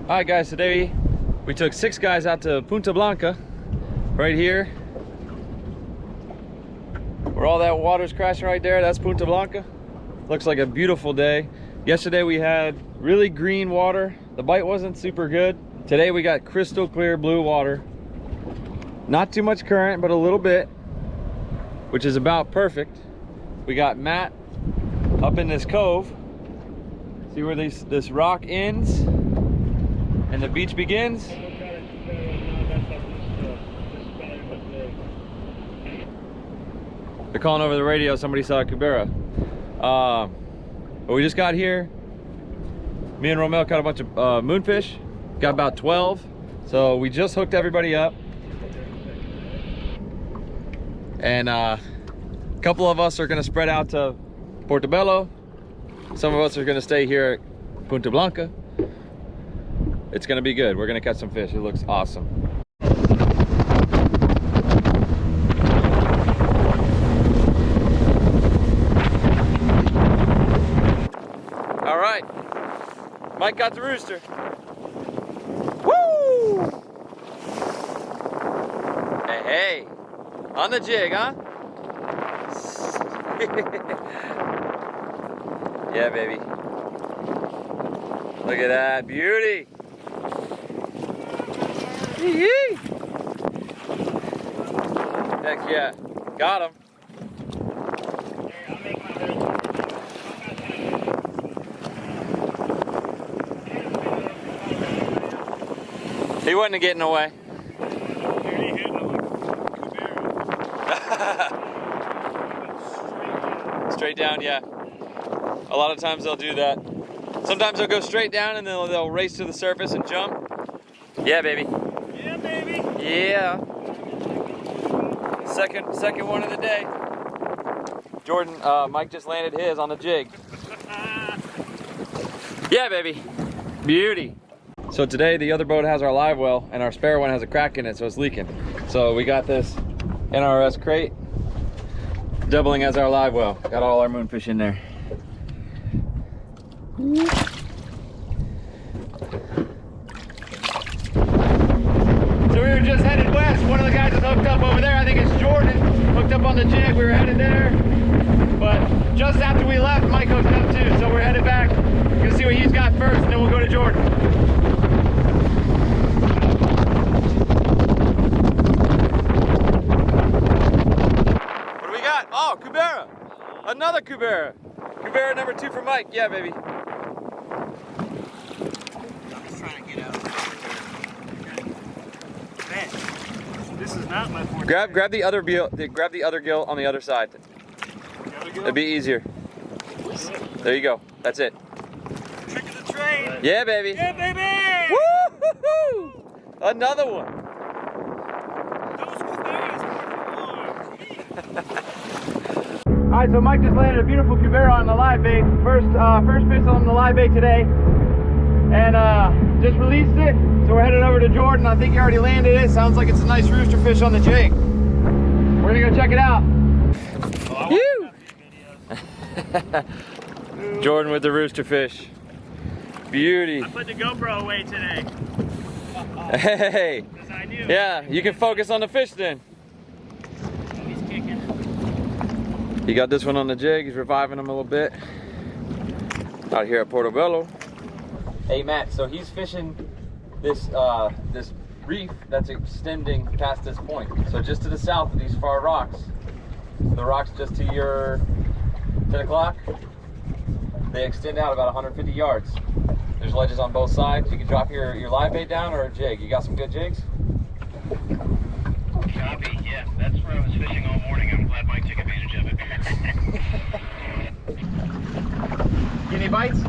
Alright guys, today we took 6 guys out to Punta Blanca, right here. Where all that water's crashing right there, that's Punta Blanca. Looks like a beautiful day. Yesterday we had really green water. The bite wasn't super good. Today we got crystal clear blue water. Not too much current, but a little bit, which is about perfect. We got Matt up in this cove. See where this rock ends and the beach begins? They're calling over the radio, somebody saw a Cubera. But we just got here. Me and Romel caught a bunch of moonfish. Got about 12. So we just hooked everybody up. And a couple of us are gonna spread out to Portobello. Some of us are gonna stay here at Punta Blanca. It's gonna be good. We're gonna catch some fish. It looks awesome. All right, Mike got the rooster. Woo! Hey, hey, on the jig, huh? Yeah, baby. Look at that beauty. Yee-yee. Heck yeah, got him. He wasn't getting away. Straight down, yeah. A lot of times they'll do that. Sometimes they'll go straight down and then they'll race to the surface and jump. Yeah, baby. Yeah, baby. Yeah. Second one of the day. Jordan, Mike just landed his on the jig. Yeah, baby. Beauty. So today the other boat has our live well and our spare one has a crack in it, so it's leaking. So we got this NRS crate, doubling as our live well. Got all our moonfish in there. So we were just headed west. One of the guys is hooked up over there. I think it's Jordan. Hooked up on the jig. We were headed there. But just after we left, Mike hooked up too. So we're headed back. We're gonna see what he's got first and then we'll go to Jordan. What do we got? Oh, Cubera. Another Cubera. Cubera number 2 for Mike. Yeah, baby. This is not my forte. Grab the other gill. Grab the other gill on the other side. It'd be easier. There you go. That's it. Trick of the trade. Yeah, baby. Yeah, baby. Woo-hoo-hoo! Another one. Those Cuberas work. All right, so Mike just landed a beautiful Cubera on the live bait. First fish on the live bait today, and just released it. So we're headed over to Jordan. I think he already landed it. Sounds like it's a nice rooster fish on the jig. We're gonna go check it out. Jordan with the rooster fish. Beauty. I put the GoPro away today. Hey. I knew. Yeah, you can focus on the fish then. He's kicking. He got this one on the jig. He's reviving him a little bit. Out here at Portobello. Hey Matt, so he's fishing this this reef that's extending past this point. So just to the south of these far rocks, the rocks just to your 10 o'clock, they extend out about 150 yards. There's ledges on both sides. You can drop your live bait down or a jig. You got some good jigs? Copy, yeah. That's where I was fishing all morning. I'm glad Mike took advantage of it. Any bites?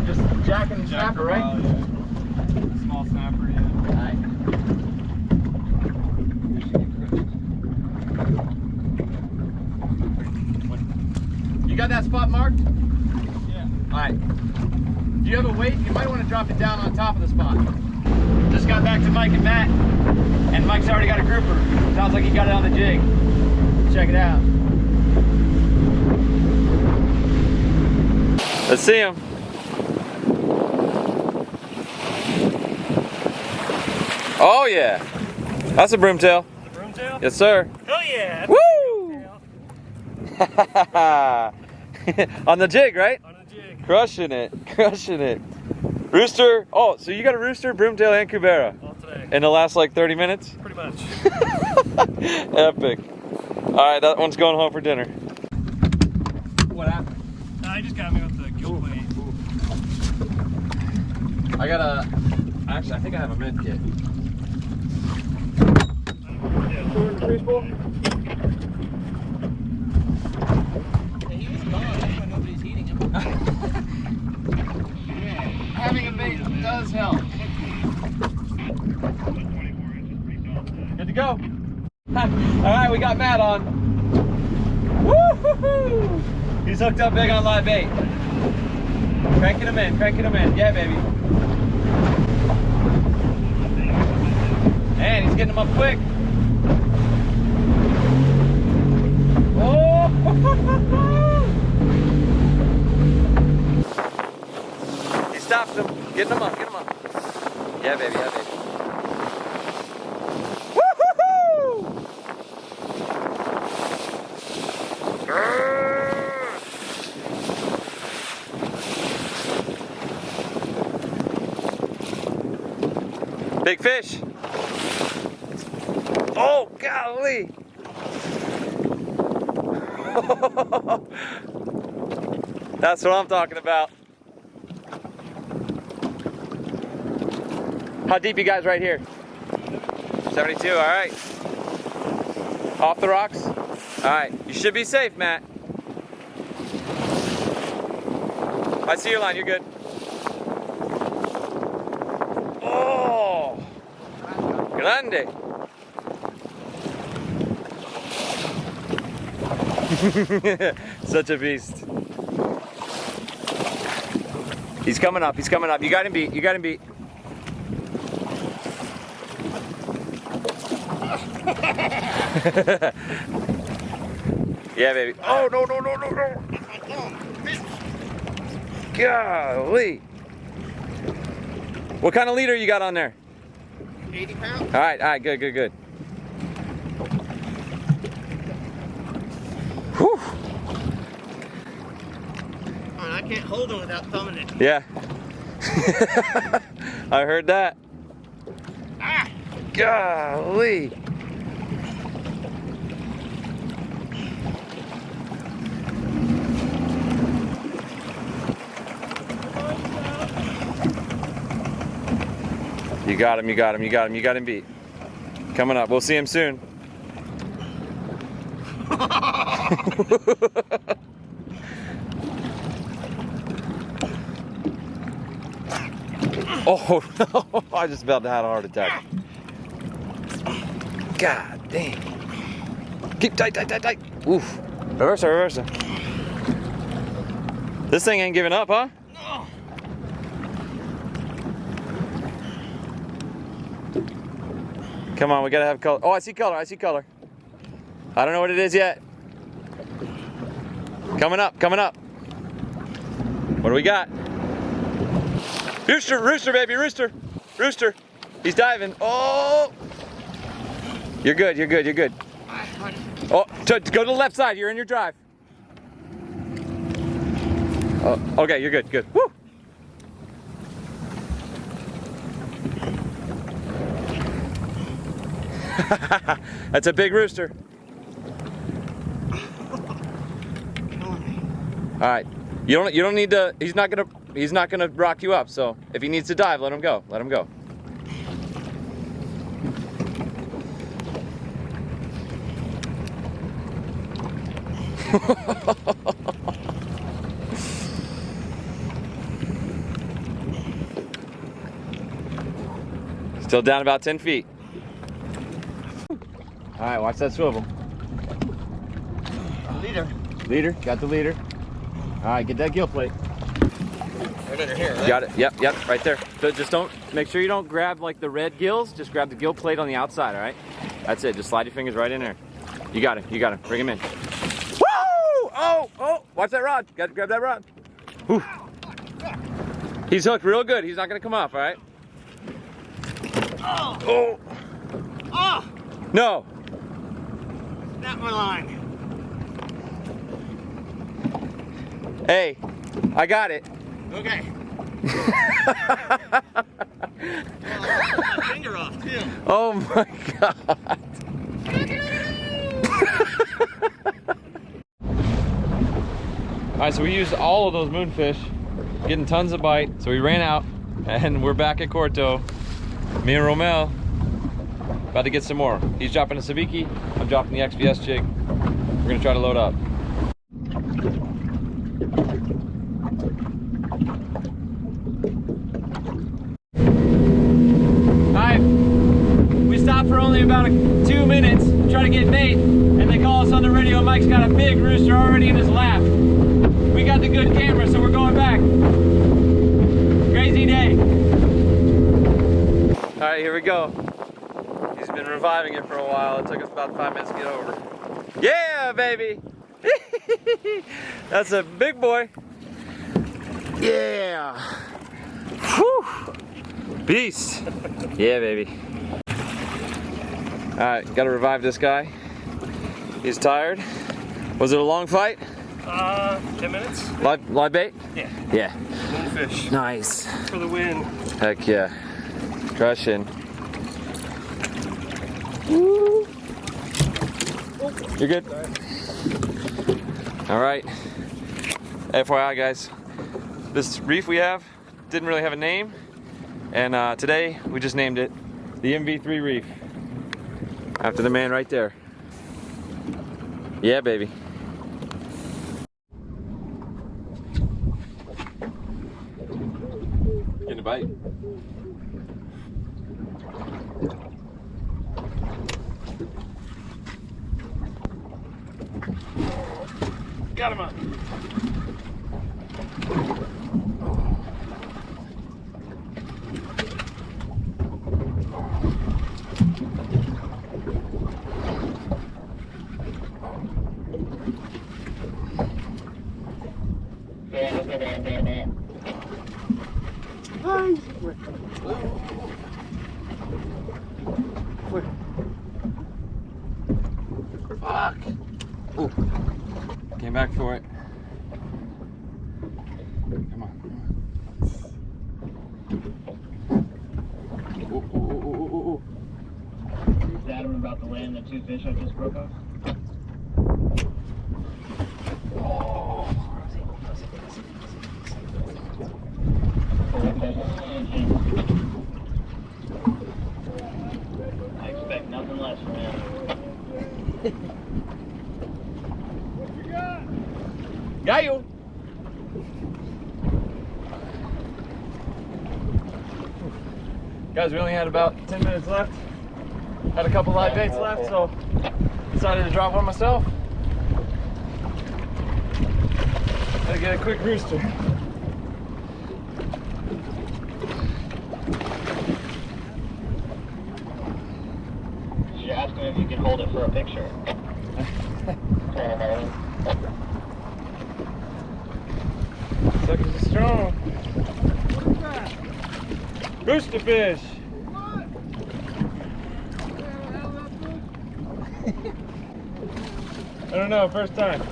Just jack and snapper, right? Yeah. Small snapper, yeah. Alright. You got that spot marked? Yeah. Alright. Do you have a weight? You might want to drop it down on top of the spot. Just got back to Mike and Matt, and Mike's already got a grouper. Sounds like he got it on the jig. Check it out. Let's see him. Oh yeah, that's a broomtail. The broomtail? Yes, sir. Oh yeah. Woo! On the jig, right? On the jig. Crushing it, crushing it. Rooster. Oh, so you got a rooster, broomtail, and Cubera All today. in the last like 30 minutes? Pretty much. Epic. All right, that one's going home for dinner. What happened? I just got me with the gill plate. I got a. Actually, I think I have a med kit. He was gone, that's why nobody's eating him. Having a bait does help. Good to go. All right, we got Matt on. Woo-hoo-hoo! He's hooked up big on live bait. Cranking him in, cranking him in. Yeah, baby. Man, he's getting him up quick. Oh! He stopped him. Getting him up, get him up. Yeah, baby, yeah, baby. Woo-hoo-hoo! Big fish. Oh, golly. That's what I'm talking about. How deep you guys right here? 72, all right. Off the rocks? All right, you should be safe, Matt. I see your line, you're good. Oh, grande. Such a beast. He's coming up, he's coming up. You got him beat, you got him beat. Yeah, baby. Oh, no, no, no, no, no. Golly. What kind of leader you got on there? 80 pounds. All right, good, good, good. Whew. Oh, I can't hold him without thumbing it. Yeah. I heard that. Ah! Golly. You got him, you got him, you got him, you got him beat. Coming up, we'll see him soon. Oh no, I just about had a heart attack. God dang. Keep tight, tight, tight, tight. Oof. Reversa, reversa. This thing ain't giving up, huh? No. Come on, we gotta have color. Oh, I see color, I see color. I don't know what it is yet. Coming up, coming up. What do we got? Rooster, rooster, baby, rooster. Rooster. He's diving. Oh! You're good, you're good, you're good. Oh, go to the left side. You're in your drive. Oh, okay, you're good, good. Woo! That's a big rooster. All right, you don't need to. He's not gonna rock you up. So if he needs to dive, let him go. Let him go. Still down about 10 feet. All right, watch that swivel. Leader. Leader, got the leader. All right, get that gill plate. Right under here, right? Got it, yep, make sure you don't grab like the red gills, just grab the gill plate on the outside, all right? That's it, just slide your fingers right in there. You got him, bring him in. Woo! Oh, watch that rod, got to grab that rod. Whew. He's hooked real good, he's not gonna come off, all right? Oh! Oh! No! Not my line. Hey, I got it. Okay. Oh, I took my finger off too. Oh my God. All right, so we used all of those moonfish, getting tons of bite. So we ran out and we're back at Corto. Me and Romel about to get some more. He's dropping a sabiki, I'm dropping the XPS jig. We're gonna try to load up. Alright, we stopped for only about 2 minutes to try to get bait, and they call us on the radio. Mike's got a big rooster already in his lap. We got the good camera, so we're going back. Crazy day. Alright, here we go. He's been reviving it for a while. It took us about 5 minutes to get over. Yeah, baby! That's a big boy. Yeah! Whew! Beast! Yeah, baby. Alright, gotta revive this guy. He's tired. Was it a long fight? 10 minutes. Live bait? Yeah. Yeah. Moonfish. Nice. For the win. Heck yeah. Crushing. Woo. You're good? Alright. FYI guys, this reef we have didn't really have a name, and today we just named it the MV3 Reef. After the man right there. Yeah, baby. Getting a bite. Got him up. Fuck. Ooh. Came back for it. Come on. Ooh, ooh, ooh, ooh, ooh, ooh. Is that about to land the 2 fish I just broke off? I expect nothing less from him. Got you. Guys, we only had about 10 minutes left. Had a couple live baits left, so decided to drop one myself. Gotta get a quick rooster. You asked him if you could hold it for a picture. Suckers are strong. Roosterfish. I don't know, first time.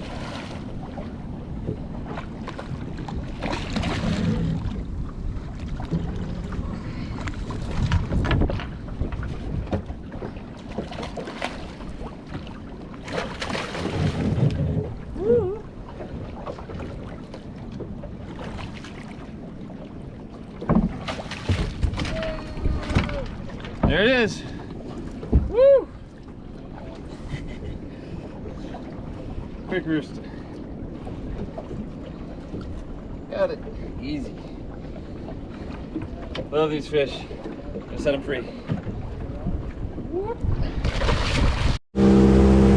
There it is. Woo! Quick rooster. Got it. Easy. Love these fish. Gonna set them free.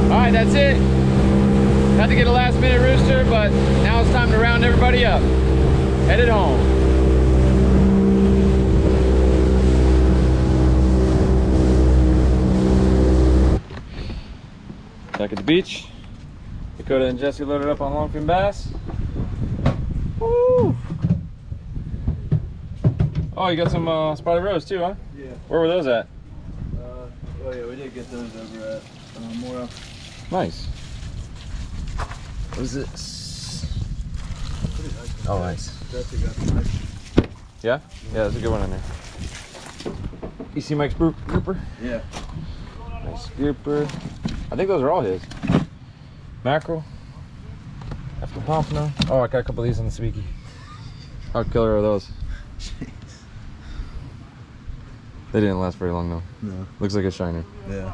Alright, that's it. Had to get a last minute rooster, but now it's time to round everybody up. Headed home. Back at the beach. Dakota and Jesse loaded up on longfin bass. Woo! Oh, you got some spotted rose too, huh? Yeah. Where were those at? Oh yeah, we did get those over at Mora. Nice. What is this? Oh, nice. That's a good one. Yeah? Yeah, there's a good one in there. You see Mike's grouper? Yeah. Nice grouper. I think those are all his. Mackerel. After pompano. Oh, I got a couple of these on the Sabiki. How killer are those? They didn't last very long though. No. Looks like a shiner. Yeah.